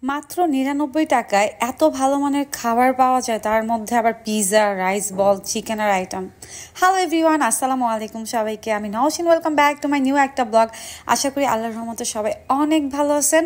মাত্র ৯৯ টাকায় এত ভালো মানের খাবার পাওয়া যায়, তার মধ্যে আবার পিৎজা, রাইস বল, চিকেনের আইটেম। হ্যালো এভরিওয়ান, আসসালামু আলাইকুম সবাইকে। আমি Nowshin, welcome back to my new একটা ব্লগ। আশা করি আল্লাহর রহমতে সবাই অনেক ভালো আছেন।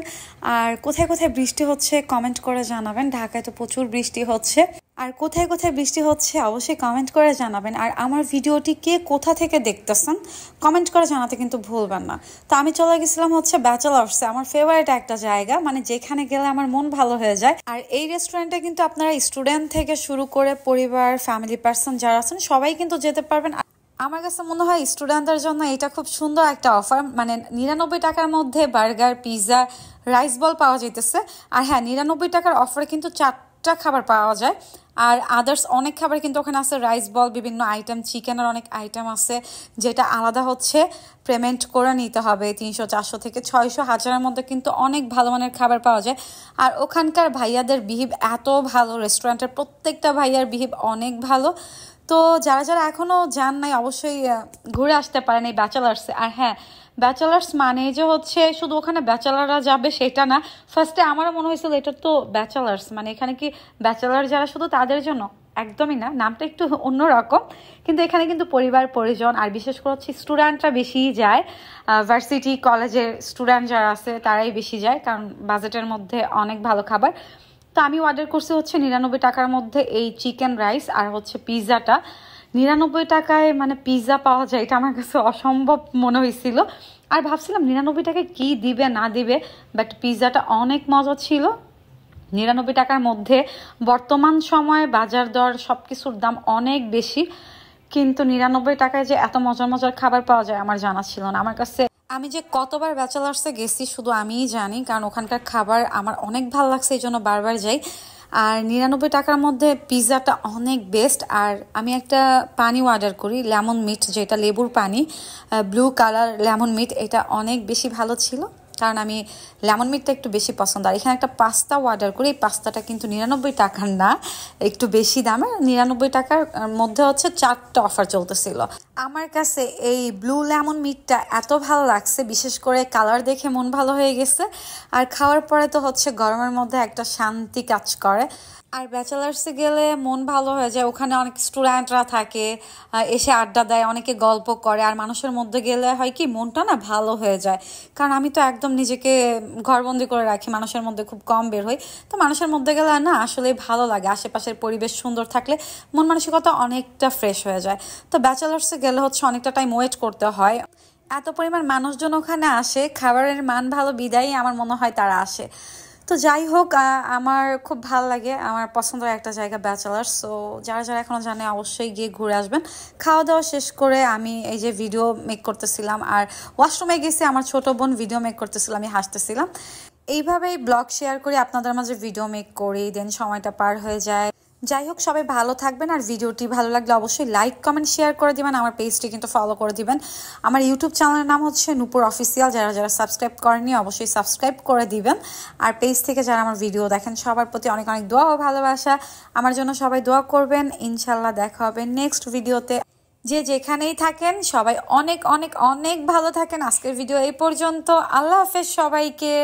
আর কোথায় কোথায় বৃষ্টি হচ্ছে কমেন্ট করে জানাবেন। ঢাকায় তো প্রচুর বৃষ্টি হচ্ছে, আর কোথায় কোথায় বৃষ্টি হচ্ছে অবশ্যই কমেন্ট করে জানাবেন। আর আমার ভিডিওটি কে কোথা থেকে দেখতেছেন কমেন্ট করে জানাতে কিন্তু ভুলবেন না। তো আমি চলে গেছিলাম হচ্ছে ব্যাচেলার্সে, আমার ফেভারিট একটা জায়গা, মানে যেখানে গেলে আমার মন ভালো হয়ে যায়। আর এই রেস্টুরেন্টে কিন্তু আপনারা স্টুডেন্ট থেকে শুরু করে পরিবার, ফ্যামিলি পার্সন যারা আছেন সবাই কিন্তু যেতে পারবেন। আমার কাছে মনে হয় স্টুডেন্টদের জন্য এটা খুব সুন্দর একটা অফার। মানে ৯৯ টাকার মধ্যে বার্গার, পিৎজা, রাইস বল পাওয়া যাইতেছে। আর হ্যাঁ, ৯৯ টাকার অফারে কিন্তু চারটা খাবার পাওয়া যায়। আর আদার্স অনেক খাবার কিন্তু ওখানে আছে, রাইস বল, বিভিন্ন আইটেম, চিকেনের অনেক আইটেম আছে, যেটা আলাদা হচ্ছে পেমেন্ট করে নিতে হবে। ৩০০, ৪০০ থেকে ৬০০, ১০০০-এর মধ্যে কিন্তু অনেক ভালো মানের খাবার পাওয়া যায়। আর ওখানকার ভাইয়াদের বিহেভ এত ভালো, রেস্টুরেন্টের প্রত্যেকটা ভাইয়ার বিহেভ অনেক ভালো। তো যারা যারা এখনও যান নাই অবশ্যই ঘুরে আসতে পারেন এই ব্যাচেলার্সে। আর হ্যাঁ, ব্যাচেলার্স মানে যে হচ্ছে শুধু ওখানে ব্যাচেলাররা যাবে সেটা না। ফার্স্টে আমারও মনে হয়েছিল এটা তো ব্যাচেলার্স, মানে এখানে কি ব্যাচেলার যারা শুধু তাদের জন্য, একদমই না, নামটা একটু অন্যরকম। কিন্তু এখানে কিন্তু পরিবার পরিজন আর বিশেষ করে হচ্ছে স্টুডেন্টরা বেশিই যায়। ভার্সিটি কলেজের স্টুডেন্ট যারা আছে তারাই বেশি যায়, কারণ বাজেটের মধ্যে অনেক ভালো খাবার। তো আমি অর্ডার করছি হচ্ছে ৯৯ টাকার মধ্যে এই চিকেন রাইস আর হচ্ছে পিৎজাটা। ৯৯ টাকায় মানে পিৎজা পাওয়া যায়, এটা আমার কাছে অসম্ভব মনে হয়েছিল। আর ভাবছিলাম ৯৯ টাকায় কি দিবে না দিবে, বাট পিৎজাটা অনেক মজা ছিল। ৯৯ টাকার মধ্যে বর্তমান সময়ে বাজার দর সব কিছুর দাম অনেক বেশি, কিন্তু ৯৯ টাকায় যে এত মজার মজার খাবার পাওয়া যায় আমার জানা ছিল না। আমার কাছে, আমি যে কতবার ব্যাচেলার্সে গেছি শুধু আমিই জানি, কারণ ওখানকার খাবার আমার অনেক ভালো লাগছে, এই জন্য বারবার যাই। আর ৯৯ টাকার মধ্যে পিৎজাটা অনেক বেস্ট। আর আমি একটা পানি অর্ডার করি, লেমন মিট, যেটা লেবুর পানি, ব্লু কালার লেমন মিট, এটা অনেক বেশি ভালো ছিল, কারণ আমি লেমন মিটটা একটু বেশি পছন্দ। আর এখানে একটা পাস্তা অর্ডার করি, এই পাস্তাটা কিন্তু ৯৯ টাকার না, একটু বেশি দামে। ৯৯ টাকার মধ্যে হচ্ছে 4টা অফার চলতেছিল। আমার কাছে এই ব্লু লেমন মিটটা এত ভালো লাগছে, বিশেষ করে কালার দেখে মন ভালো হয়ে গেছে। আর খাওয়ার পরে তো হচ্ছে গরমের মধ্যে একটা শান্তি কাজ করে। আর ব্যাচেলার্সে গেলে মন ভালো হয়ে যায়, ওখানে অনেক স্টুডেন্টরা থাকে, এসে আড্ডা দেয়, অনেকে গল্প করে। আর মানুষের মধ্যে গেলে হয় কি, মনটা না ভালো হয়ে যায়। কারণ আমি তো একদম নিজেকে ঘরবন্দি করে রাখি, মানুষের মধ্যে খুব কম বের হই। তো মানুষের মধ্যে গেলে না আসলে ভালো লাগে, আশেপাশের পরিবেশ সুন্দর থাকলে মন মানসিকতা অনেকটা ফ্রেশ হয়ে যায়। তো ব্যাচেলার্সে গেলে হচ্ছে অনেকটা টাইম ওয়েট করতে হয়, এত পরিমাণ মানুষজন ওখানে আসে, খাবারের মান ভালো বিদায়ী আমার মনে হয় তারা আসে। তো যাই হোক, আমার খুব ভালো লাগে, আমার পছন্দের একটা জায়গা ব্যাচেলার্স। সো যারা যারা এখনো জানে অবশ্যই গিয়ে ঘুরে আসবেন। খাওয়া দাওয়া শেষ করে আমি এই যে ভিডিও মেক করতেছিলাম, আর ওয়াশরুমে গেছি, আমার ছোট বোন ভিডিও মেক করতেছিল, আমি হাসতেছিলাম। এইভাবেই ব্লগ শেয়ার করি, আপনাদের মাঝে ভিডিও মেক করি, দেন সময়টা পার হয়ে যায়। যাই হোক, সবাই ভালো থাকবেন। আর ভিডিওটি ভালো লাগলে অবশ্যই লাইক, কমেন্ট, শেয়ার করে দিবেন। আমার পেজটি কিন্তু ফলো করে দিবেন। আমার ইউটিউব চ্যানেলের নাম হচ্ছে নূপুর অফিসিয়াল, যারা যারা সাবস্ক্রাইব করেনি অবশ্যই সাবস্ক্রাইব করে দিবেন। আর পেজ থেকে যারা আমার ভিডিও দেখেন সবার প্রতি অনেক অনেক দোয়া ও ভালোবাসা। আমার জন্য সবাই দোয়া করবেন। ইনশাল্লাহ দেখা হবে নেক্সট ভিডিওতে। যে যেখানেই থাকেন সবাই অনেক অনেক অনেক ভালো থাকেন। আজকের ভিডিও এই পর্যন্ত। আল্লাহ হাফেজ সবাইকে।